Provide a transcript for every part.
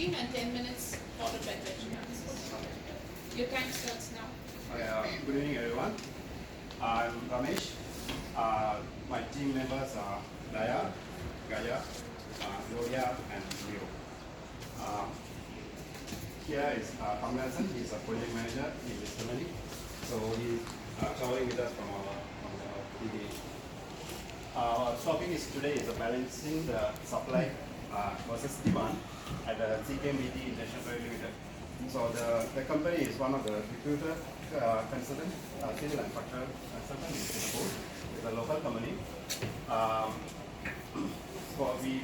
15 and 10 minutes for the presentation answers. Your time starts now. Good evening, everyone. I'm Ramesh. My team members are Daya, Gaya, Gloria, and Leo. Here is Tom Nelson. He's a project manager in this company. So he's traveling with us from our PPD. Our topic is today is balancing the supply versus demand at the CKMBT International Private Limited. So the company is one of the recruiter consultant, civil and structural consultant in Singapore. It's a local company.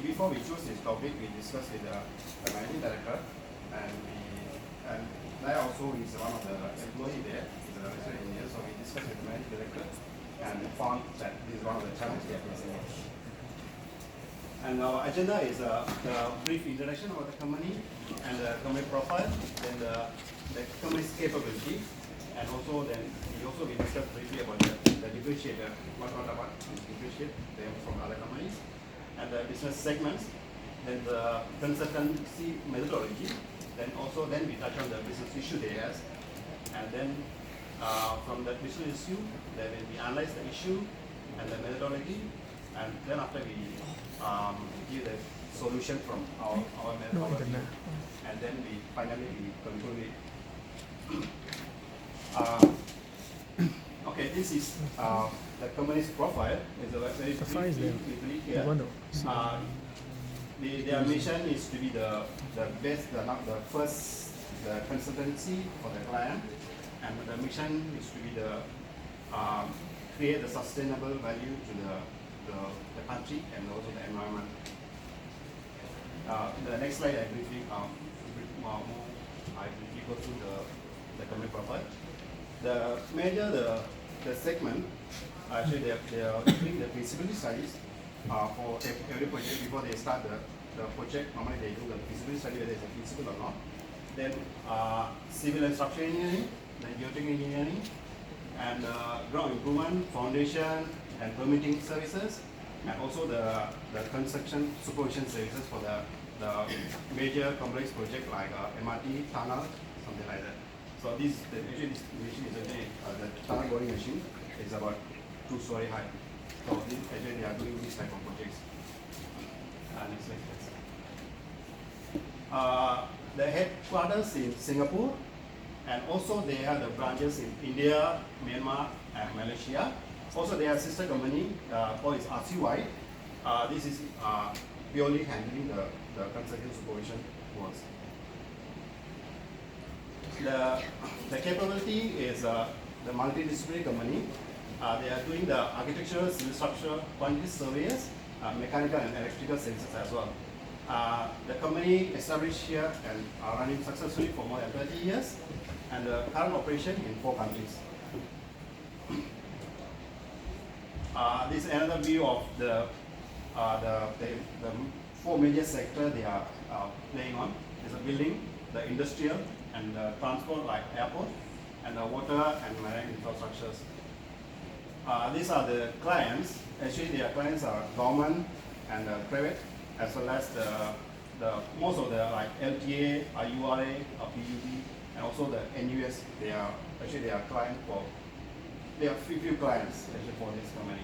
Before we choose this topic, we discussed with the managing director, and I also is one of the employee there. He's a registered engineer. So we discussed with the managing director and found that this is one of the challenges they are facing. And our agenda is the brief introduction of the company and the company profile, then the company's capability, and also then we discussed briefly about the differentiator, what differentiate them from other companies, and the business segments, then the consultancy methodology, then we touch on the business issue they have, and then from the business issue, then we analyze the issue and the methodology, and then after we give the solution from our methodology, and then we finally conclude it. Okay, this is the company's profile. It's a very brief here. Their mission is to be the first consultancy for the client, and the mission is to be the create the sustainable value to the country and also the environment. The next slide, I briefly go through the company profile. The segment, actually they are doing the feasibility studies for every project before they start the project. Normally they do the feasibility study whether it's feasible or not. Then civil and structural engineering, then geotechnical engineering, and ground improvement, foundation, and permitting services, and also the construction supervision services for the major complex project like MRT, tunnel, something like that. So this machine is the tunnel boring machine is about 2-story high. So they are doing this type of projects. Next slide, please. The headquarters in Singapore, and also they have the branches in India, Myanmar, and Malaysia. Also, they have sister company called RCY. This is purely handling the construction supervision works. The capability is the multidisciplinary company. They are doing the architectural, civil structure, quantity surveyors, mechanical and electrical services as well. The company established here and are running successfully for more than 30 years, and the current operation in 4 countries. This is another view of the 4 major sectors they are playing on. There's a building, the industrial, and the transport like airport, and the water and marine infrastructures. These are the clients. Actually, their clients are government and private, as well as the most of the like LTA, URA, PUB, and also the NUS. They are client for. They have few clients actually for this company.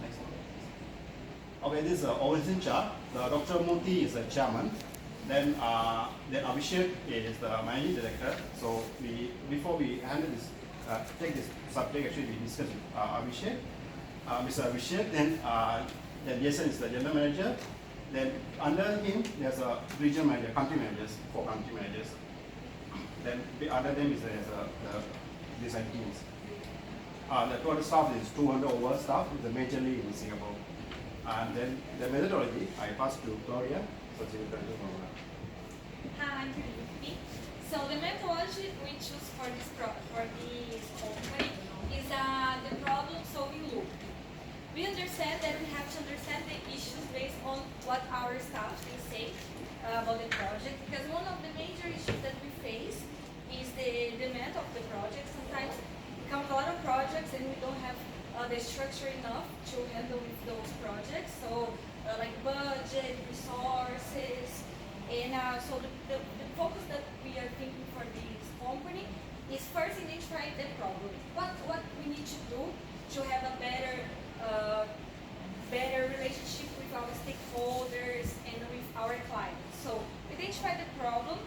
Next one. Okay, this is the origin chart. Dr. Murthy is the chairman. Then Abhishek is the managing director. So before we handle this, take this subject, actually we discussed with Abhishek, Mr. Abhishek. Then Jason is the general manager. Then under him there's a regional manager, country managers, 4 country managers. Then under them is the design teams. The total staff is 200 over staff, the majorly in Singapore. And then the methodology, I pass to Gloria. So she will continue from that. Hi, I'm Felipe. So the methodology we choose for this company is the problem-solving loop. We understand that we have to understand the issues based on what our staff will say about the project, because one of the major issues that we face is the demand of the project. Sometimes come a lot of projects and we don't have the structure enough to handle with those projects. So like budget, resources, And so the focus that we are thinking for this company is first identify the problem. What we need to do to have a better relationship with our stakeholders and with our clients. So we identify the problem,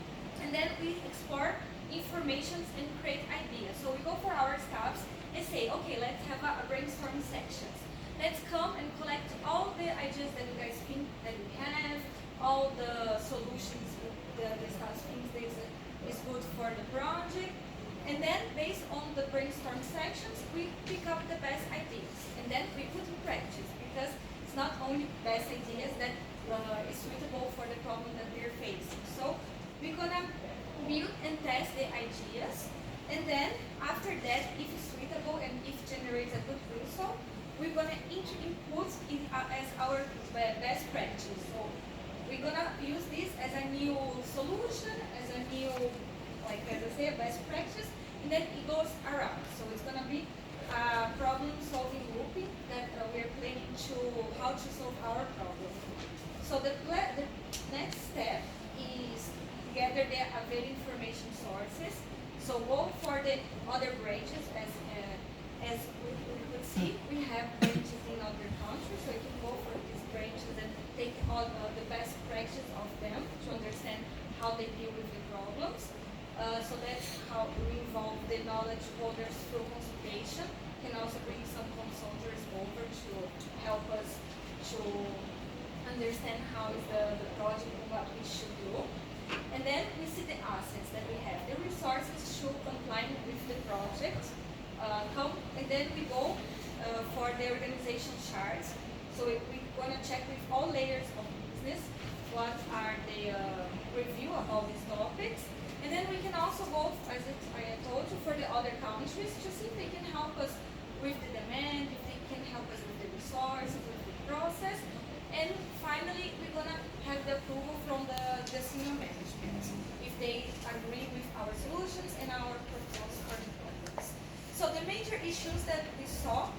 and then we explore information and create ideas. So we go for our staffs and say, okay, let's have a brainstorm sections. Let's come and collect all the ideas that you guys think that we have, all the solutions that the staff thinks is good for the project. And then, based on the brainstorm sections, we pick up the best ideas. And then we put in practice, because it's not only best ideas that is suitable for the problem that we're facing. So we're gonna build and test the ideas. And then, after that, if it's suitable and if it generates a good result, we're gonna input it as our best practice. So we're gonna use this as a new solution, as a new, like as I say, a best practice, and then it goes around. So it's gonna be a problem-solving looping that we're planning to how to solve our problem. So the next step is gather the available information sources. So go for the other branches as we could see, we have branches in other countries, so you can go for these branches and take all the best practice of them to understand how they deal with the problems. So that's how we involve the knowledge holders through consultation. Can also bring some consultants over to help us to understand how is the project and what we should do. And then we see the assets that we have, the resources to comply with the project. And then we go for the organization charts. So we're going to check with all layers of business what are the review of all these topics. And then we can also go, as I told you, for the other countries to see if they can help us with the demand, if they can help us with the resources, with the process. And finally, we're going to have the approval from the senior management if they agree with our solutions and our proposals for developments. So the major issues that we saw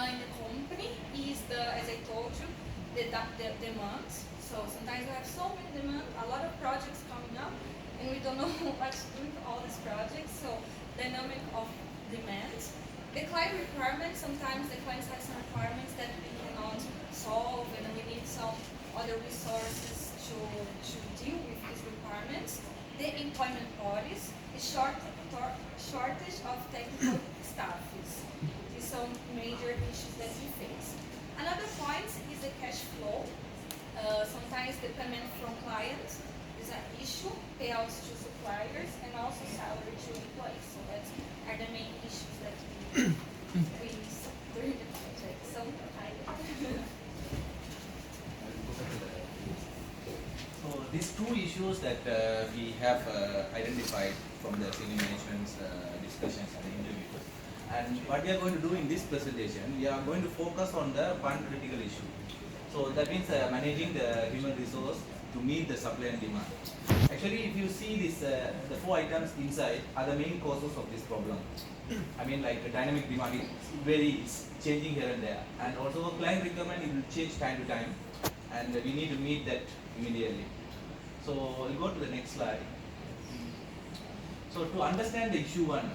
in the company is as I told you, the demands. So sometimes we have so many demands, a lot of projects coming up, and we don't know what to do with all these projects. So dynamic of demands. The client requirements, sometimes the clients have some requirements that we cannot solve, and we need some other resources to deal with these requirements. The employment bodies, the shortage of technical staff is some major issues that we face. Another point is the cash flow. Sometimes the payment from clients is an issue, payouts to suppliers, and also salary to employees. So that's are the main issues that we face during the project. So So these two issues that we have identified from the senior management's discussions and interviews, and what we are going to do in this presentation, we are going to focus on the one critical issue. So that means managing the human resource to meet the supply and demand. Actually, if you see this, the four items inside are the main causes of this problem. I mean, like the dynamic demand it's changing here and there, and also client requirement it will change time to time, and we need to meet that immediately. So we'll go to the next slide. So to understand the issue one,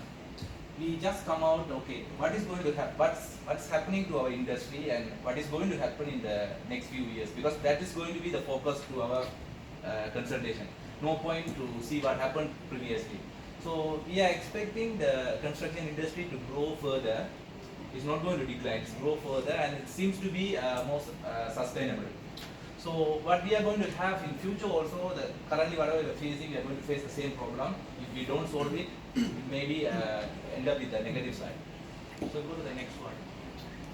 we just come out, okay, what is going to happen, what's happening to our industry and what is going to happen in the next few years, because that is going to be the focus to our consultation. No point to see what happened previously. So we are expecting the construction industry to grow further. It's not going to decline, it's grow further, and it seems to be more sustainable. So what we are going to have in future also, currently whatever we are facing, we are going to face the same problem. If we don't solve it, it may be end up with the negative side. So go to the next one.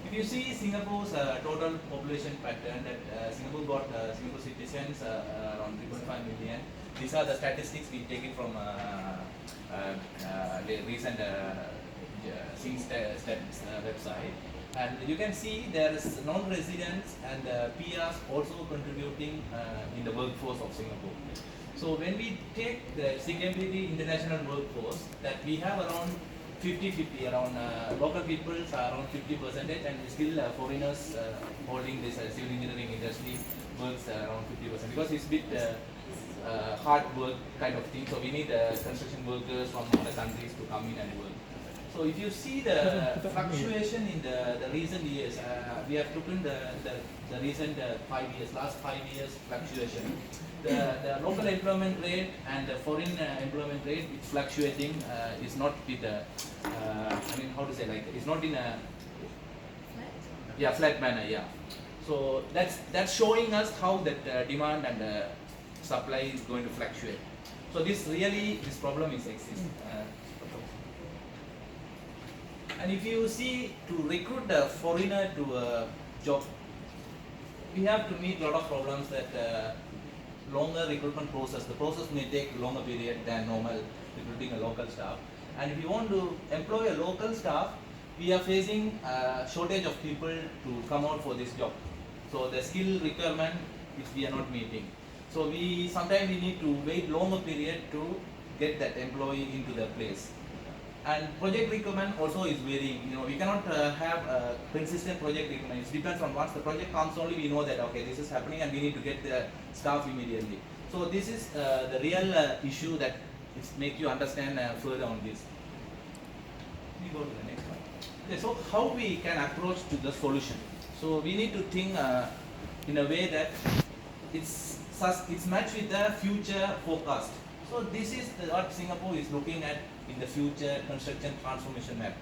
If you see Singapore's total population pattern, that Singapore got Singapore citizens around 3.5 million. These are the statistics we take it from the recent Stats website. And you can see there is non-residents and PRs also contributing in the workforce of Singapore. So when we take the CMPD international workforce, that we have around 50-50, around local people are around 50%, and still foreigners holding this civil engineering industry works around 50%, because it's a bit hard work kind of thing. So we need construction workers from other countries to come in and work. So if you see the fluctuation in the recent years, we have taken the recent 5 years, last 5 years fluctuation. The local employment rate and the foreign employment rate is fluctuating. Is not with the, I mean, how to say, like, it's not in a flat manner. Yeah. So that's showing us how that demand and supply is going to fluctuate. So this problem is exist. And if you see, to recruit a foreigner to a job, we have to meet a lot of problems that longer recruitment process. The process may take longer period than normal recruiting a local staff. And if you want to employ a local staff, we are facing a shortage of people to come out for this job. So the skill requirement which we are not meeting. So sometimes we need to wait longer period to get that employee into the place. And project requirement also is varying. We cannot have a consistent project requirement. It depends on once the project comes only, we know that okay, this is happening and we need to get the staff immediately. So this is the real issue that make you understand further on this. We go to the next one. Okay, so how we can approach to the solution? So we need to think in a way that it's matched with the future forecast. So this is what Singapore is looking at in the future construction transformation map.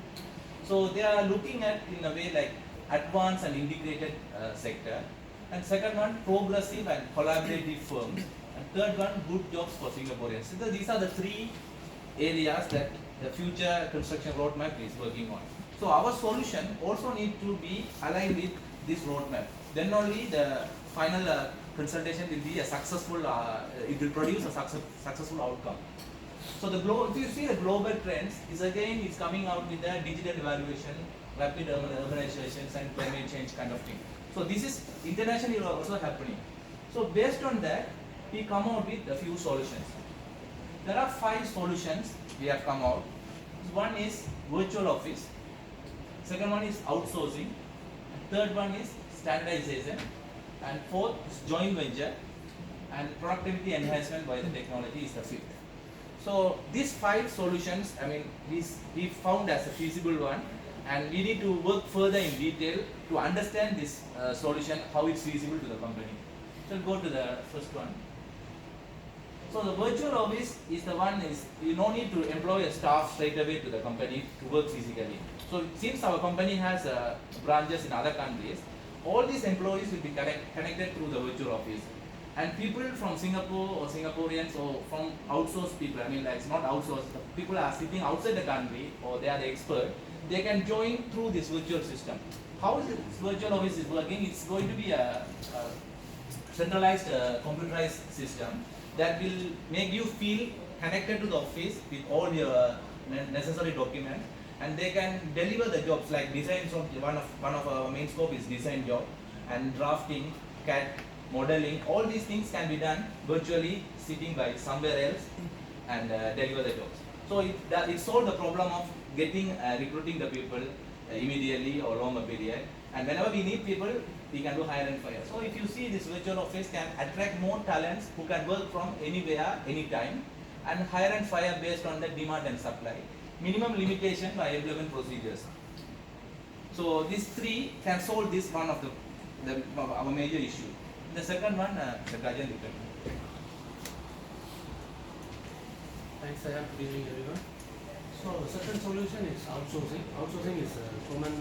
So they are looking at in a way like advanced and integrated sector. And second one, progressive and collaborative firms. And third one, good jobs for Singaporeans. So these are the three areas that the future construction roadmap is working on. So our solution also need to be aligned with this roadmap. Then only the final consultation will be a successful, it will produce a successful outcome. So if you see the global trends, is coming out with the digital evaluation, rapid urbanizations and climate change kind of thing. So this is internationally also happening. So based on that, we come out with a few solutions. There are 5 solutions we have come out. One is virtual office. Second one is outsourcing. Third one is standardization. And fourth is joint venture. And productivity enhancement by the technology is the fifth. So these 5 solutions, I mean, we found as a feasible one, and we need to work further in detail to understand this solution, how it's feasible to the company. So we'll go to the first one. So the virtual office is the one you no need to employ a staff straight away to the company to work physically. So since our company has branches in other countries, all these employees will be connected through the virtual office. And people from Singapore or Singaporeans or from outsourced people, I mean, like it's not outsourced, people are sitting outside the country or they are the expert, they can join through this virtual system. How this virtual office is working? It's going to be a centralized computerized system that will make you feel connected to the office with all your necessary documents, and they can deliver the jobs like designs of one of our main scope is design job and drafting, CAD, modeling. All these things can be done virtually sitting by somewhere else and deliver the jobs. So it solved the problem of recruiting the people immediately or longer period. And whenever we need people, we can do hire and fire. So if you see, this virtual office can attract more talents who can work from anywhere, anytime, and hire and fire based on the demand and supply. Minimum limitation by employment procedures. So these 3 can solve this one of our major issue. The second one, the Gajan return. Thanks, Sayam. Good evening, everyone. So the second solution is outsourcing. Outsourcing is a common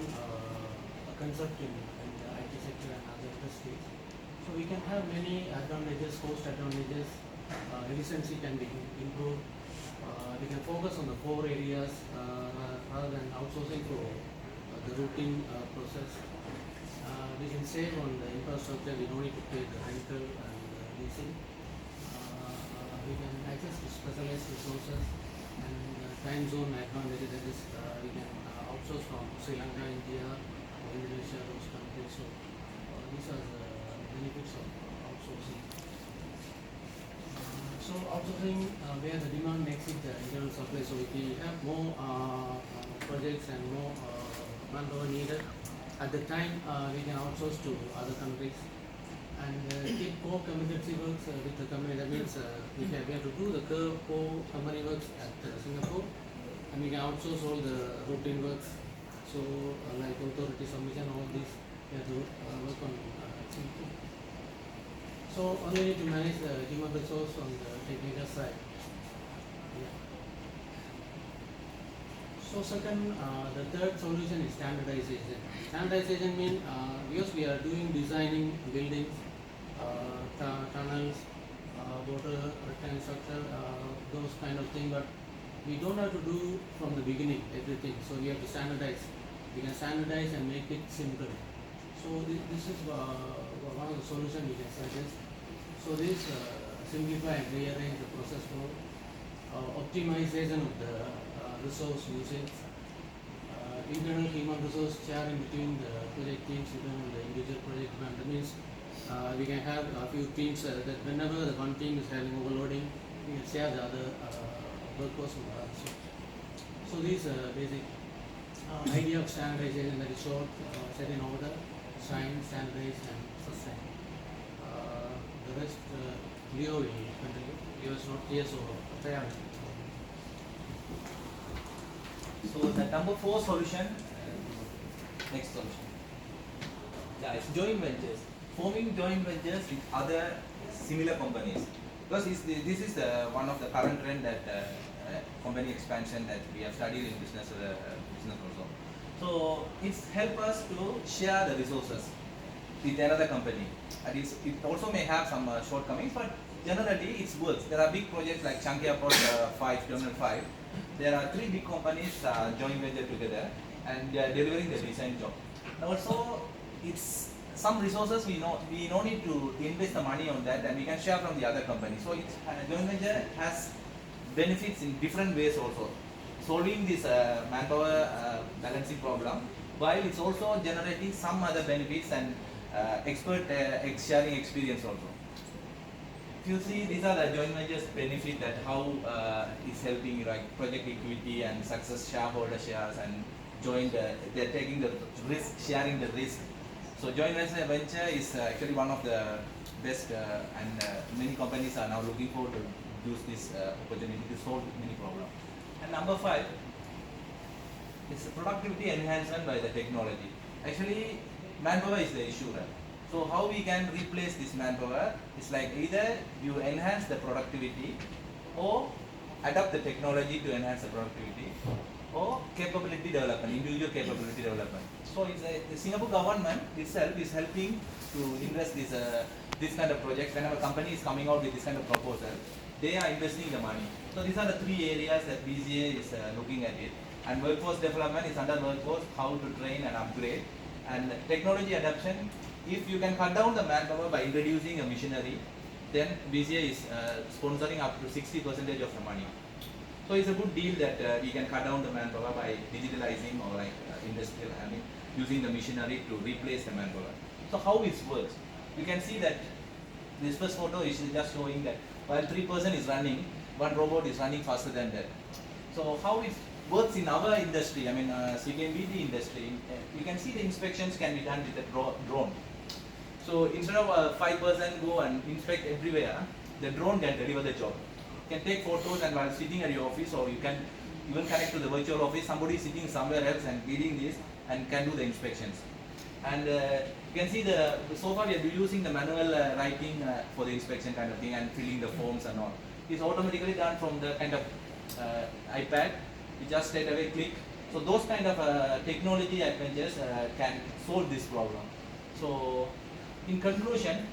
concept in the IT sector and other industries. So we can have many advantages, cost advantages. Efficiency can be improved. We can focus on the 4 areas rather than outsourcing for the routine process. We can save on the infrastructure. We don't need to pay the rental and leasing. We can access to specialized resources and time zone advantages. That is, we can outsource from Sri Lanka, India, or Indonesia, those countries. So these are the benefits of outsourcing. So outsourcing where the demand exceeds the internal supply. So if we have more projects and more manpower needed, at the time we can outsource to other countries. and keep core competency works with the company. That means we have to do the core company works at Singapore, and we can outsource all the routine works. So like authority submission, all these we have to work on Singapore. So only need to manage the human resource on the technical side. Yeah. So second, the third solution is standardization. Standardization means because we are doing designing buildings, tunnels, water retention structure, those kind of things, but we don't have to do from the beginning everything. So we have to standardize. We can standardize and make it simple. So this is one of the solutions we can suggest. So this simplify and rearrange the process flow, optimization of the resource usage, internal human resource sharing between the project teams, internal the individual project manager. That means we can have a few teams that whenever the one team is having overloading, we can share the other workforce with the other. So these basic idea of standardization, that is short, set in order, sign, standardize, and sustain. The rest, Leo will continue. Leo is not here, so Taya will. So the number 4 solution, next solution. Yeah, it's joint ventures. Forming joint ventures with other similar companies. Because this is one of the current trend that company expansion that we have studied in business also. So it's help us to share the resources with another company. And it also may have some shortcomings, but generally it works. There are big projects like Changi Airport 5, Terminal 5. There are 3 big companies joint venture together and they are delivering the design job. And also, it's some resources we no need to invest the money on that, and we can share from the other company. So it's joint venture has benefits in different ways also. Solving this manpower balancing problem, while it's also generating some other benefits and expert sharing experience also. If you see, these are the joint ventures benefit that how is helping like project equity and success shareholder shares and joint they're taking the risk, sharing the risk. So joint venture is actually one of the best and many companies are now looking forward to use this opportunity to solve many problems. And number 5 is productivity enhancement by the technology. Actually, manpower is the issue, right? So how we can replace this manpower is like either you enhance the productivity or adapt the technology to enhance the productivity or capability development, individual capability development. So it's the Singapore government itself is helping to invest this kind of projects. Whenever a company is coming out with this kind of proposal, they are investing the money. So these are the 3 areas that BCA is looking at it. And workforce development is under workforce, how to train and upgrade. And technology adoption, if you can cut down the manpower by introducing a machinery, then BCA is sponsoring up to 60% of the money. So it's a good deal that we can cut down the manpower by digitalizing or like industrial, using the machinery to replace the manpower. So how it works? You can see that this first photo is just showing that while 3% is running, one robot is running faster than that. So how it works in our industry, CKMBD industry, you can see the inspections can be done with a drone. So instead of 5% go and inspect everywhere, the drone can deliver the job. You can take photos and while sitting at your office, or you can even connect to the virtual office, somebody is sitting somewhere else and reading this and can do the inspections. And you can see so far we are using the manual writing for the inspection kind of thing and filling the forms and all. It's automatically done from the kind of iPad. You just straight away click. So those kind of technology adventures can solve this problem. So in conclusion,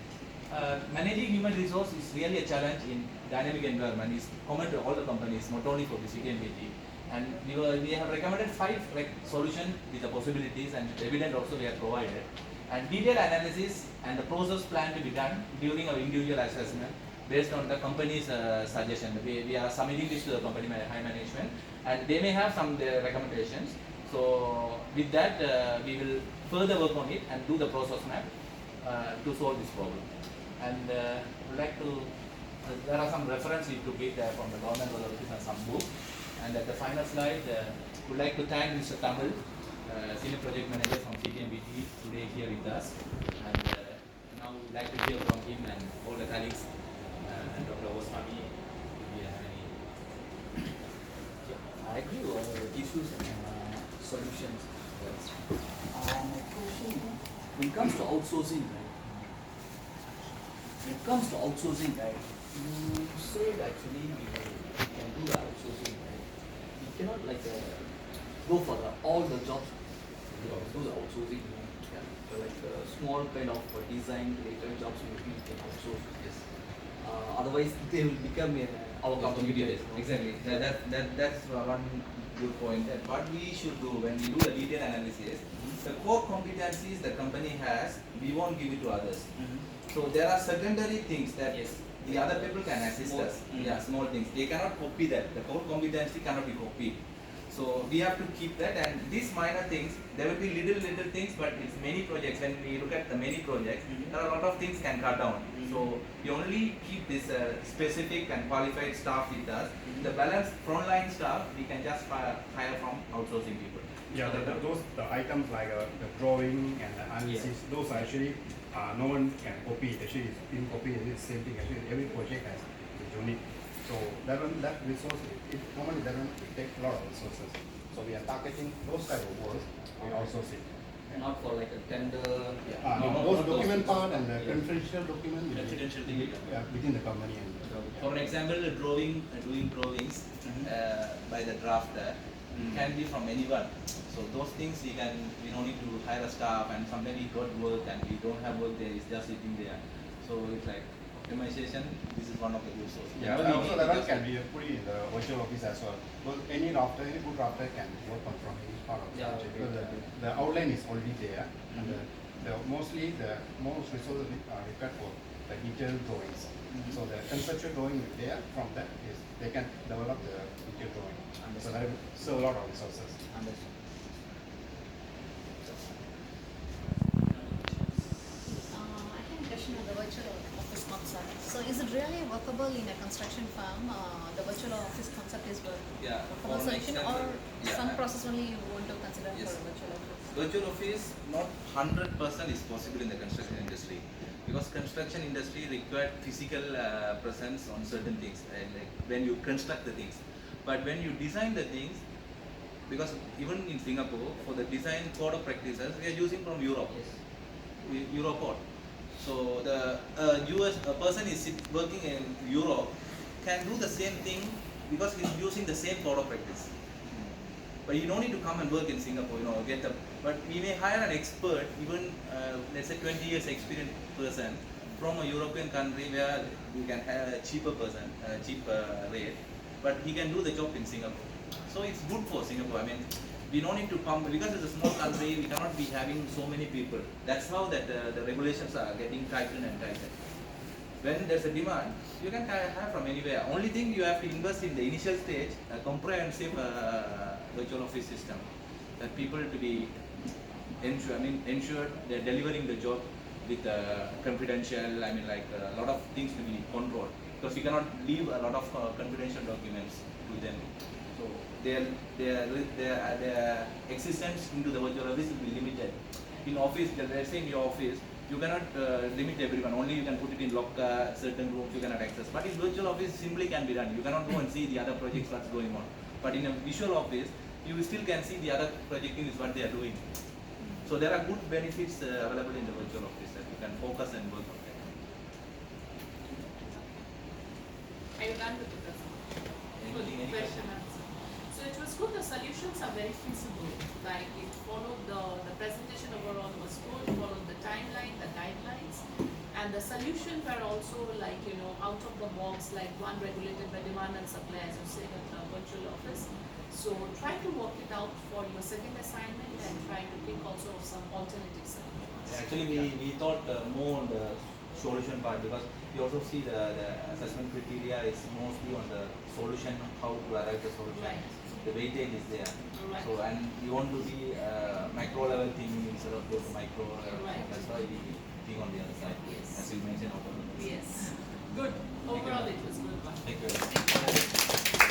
managing human resource is really a challenge in dynamic environment. It's common to all the companies, not only for the CKMBT. And we have recommended 5 solutions with the possibilities, and evidence also we have provided. And detailed analysis and the process plan to be done during our individual assessment based on the company's suggestion. We are submitting this to the company high management, and they may have some recommendations. So with that, we will further work on it and do the process map to solve this problem. And we'd like to, there are some reference we took it from the government authorities and some book. And at the final slide, we'd like to thank Mr. Tamil, Senior Project Manager from CKMBT, today here with us. And now we'd like to hear from him and all the colleagues. And Dr. Oswami, if you have any. I agree with all the issues and solutions. My question, when it comes to outsourcing, right? When it comes to outsourcing, right? You said actually we can do the outsourcing, right? You cannot like go for all the jobs. You know, do the outsourcing. You know? Yeah. So like small kind of design related jobs maybe you can outsource. Yes. Otherwise, they will become our competitors. Exactly. That's one good point. That what we should do when we do a detailed analysis, the core competencies the company has, we won't give it to others. So there are secondary things that the other people can assist us. Yeah, small things. They cannot copy that. The core competency cannot be copied. So we have to keep that, and these minor things, there will be little things, but it's many projects. When we look at the many projects, there are a lot of things can cut down. So we only keep this specific and qualified staff with us. The balance frontline staff, we can just hire from outsourcing people. Yeah, the items like the drawing and the analysis, those are actually no one can copy. Actually, it's being copied. It's the same thing. Actually, every project has its unique. So that resource, it normally doesn't take a lot of resources. So we are targeting those type of work. We also see. Not for like a tender. Those document part and the confidential document Confidential thing. within the company. And For example, doing drawings by the drafter can be from anyone. So those things we don't need to hire a staff, and sometimes we got work and we don't have work there, it's just sitting there. So it's like optimization, this is one of the good sources. yeah, and also that one can be put in the virtual office as well. Because any good drafter can work on from any part of the project. Because the outline is already there, and mostly the most resources are required for the detailed drawings. So the conceptual drawing is there. From that is they can develop the detailed drawing. So that will save a lot of resources. Understand. I have a question on the virtual office concept. So is it really workable in a construction firm? The virtual office concept is workable solution, or some process only you want to consider for a virtual office? Virtual office, not 100% is possible in the construction industry, because construction industry required physical presence on certain things, like when you construct the things. But when you design the things, because even in Singapore, for the design code of practices, we are using from Europe, Eurocode. So the a person is working in Europe can do the same thing because he's using the same code of practice. But you don't need to come and work in Singapore, but we may hire an expert, even let's say 20 years experienced person from a European country where we can have a cheaper person, cheaper rate, but he can do the job in Singapore. So it's good for Singapore. I mean, we don't need to come, because it's a small country, we cannot be having so many people. That's how that the regulations are getting tightened and tightened. When there's a demand, you can have from anywhere. Only thing you have to invest in the initial stage, a comprehensive virtual office system, that people to be ensured they're delivering the job with confidential, like a lot of things to be controlled, because we cannot leave a lot of confidential documents to them. So their existence into the virtual office will be limited. In office, let's say in your office, you cannot limit everyone. Only you can put it in locker, certain rooms you cannot access. But in virtual office, simply can be done. You cannot go and see the other projects what's going on. But in a visual office, you still can see the other projecting is what they are doing. So there are good benefits available in the virtual office that you can focus and work on that. Are you done with the presentation? Any Question answer. So it was good. The solutions are very feasible. Like it followed the presentation overall was good, followed the timeline, the guidelines, and the solutions were also like out of the box, like one regulated by demand and supply, as you said, in the virtual office. So try to work it out for your second assignment and try to think also of some alternative solutions. Actually, we thought more on the solution part, because we also see the assessment criteria is mostly on the solution, how to arrive the solution. Right. The weightage is there. Right. So, and we want to be macro level thinking instead of go to micro level. Right. That's why we think on the other side. Yes. As you mentioned. Yes. Good. Overall, it was good. Thank you. Thank you.